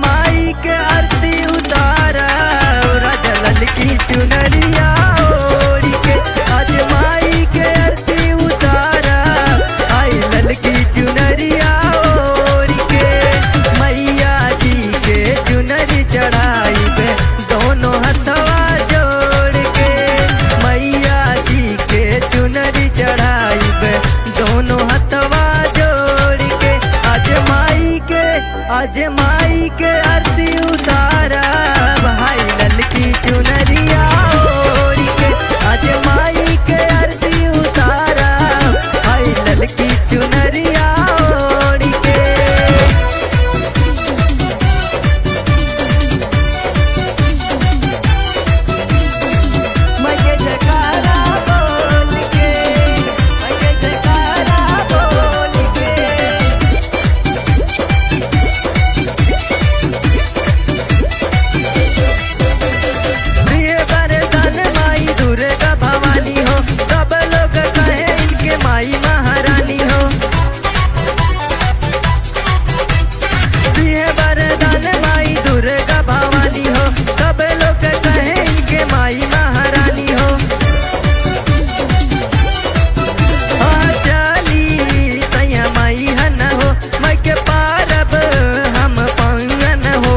माई के आरती उतारा राजा ललकी चुनरिया ओढ़ के। आज माई के आरती उतारा आई ललकी चुनरिया ओढ़ के। मैया जी के चुनरी चढ़ाई पे दोनों हथवा जोड़ के। मैया जी के चुनरी चढ़ाई पे दोनों हथवा जोड़ के। आज माई के आरती उतारा भाई ललकी चुनरिया ओढ़ के। आज माई के आरती उतारा भाई ललकी चुनरिया ओढ़ के। मैं जयकारा बोल के, मैं जयकारा बोल के। दिए वरदान माई दुर्गा भवानी हो, सब लोग कहे इनके माई महारानी हो। दिए वरदान माई दुर्गा भवानी हो, सब लोग कहे इनके माई महारानी हो। चली सैया माई हन हो, मैं के पारब हम पंगन हो।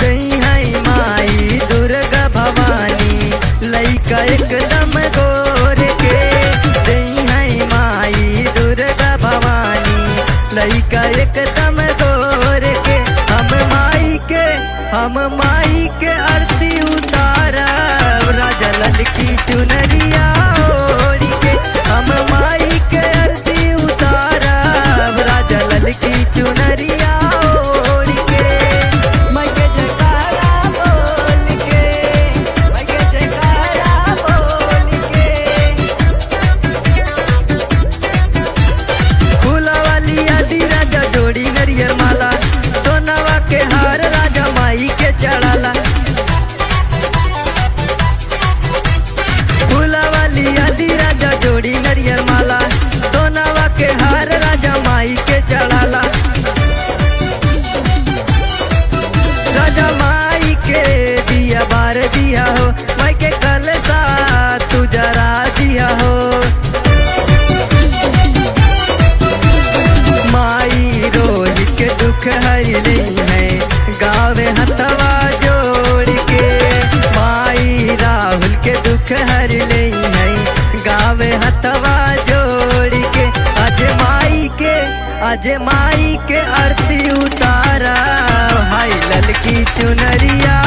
गई है माई दुर्गा भवानी लइका एकदम गोर के। गई है माई दुर्गा भवानी लइका एकदम गोर के। हम माई के आरती उतारा राजा ललकी चुनरिया ओढ़ के। हम माई के आरती उतारा राजा ललकी चुनरिया ओढ़ के। मैं जयकारा बोल के, मैं जयकारा बोल के। फूला वाली आदि राजा जोड़ी नरियर माला, सोनावा के हार राजा माई के चढ़ाला। फूला वाली आदि राजा जोड़ी नरियर माला, सोनावा के हार राजा माई के चढ़ाला। राजा माई के दिया बार दिया हो, माई के कलसा तू जरा दिया हो। माई रोही के दुख हर रही है गावे हथवा जोड़ के। माई राहुल के दुख हर रही है गावे हथवा जोड़ के। आज माई के आरती उतारा हाय ललकी चुनरिया